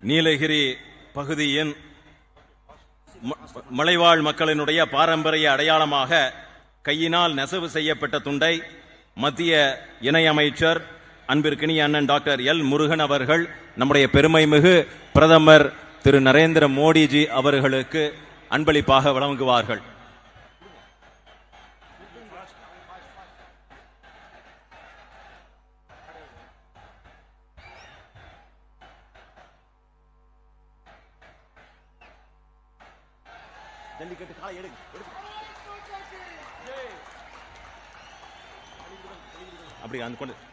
நீலகிரி பகுதியின் மலைவாழ் மக்களினுடைய பாரம்பரிய அடையாளமாக கையினால் நெசவு செய்யப்பட்ட துண்டை மத்திய இணையமைச்சர் அன்பிற்கினிய அண்ணன் டாக்டர் எல் முருகன் அவர்கள் நம்முடைய பெருமைமிகு பிரதமர் திரு நரேந்திர மோடிஜி அவர்களுக்கு அன்பளிப்பாக வழங்குவார்கள். அப்படி அந்த கொண்டு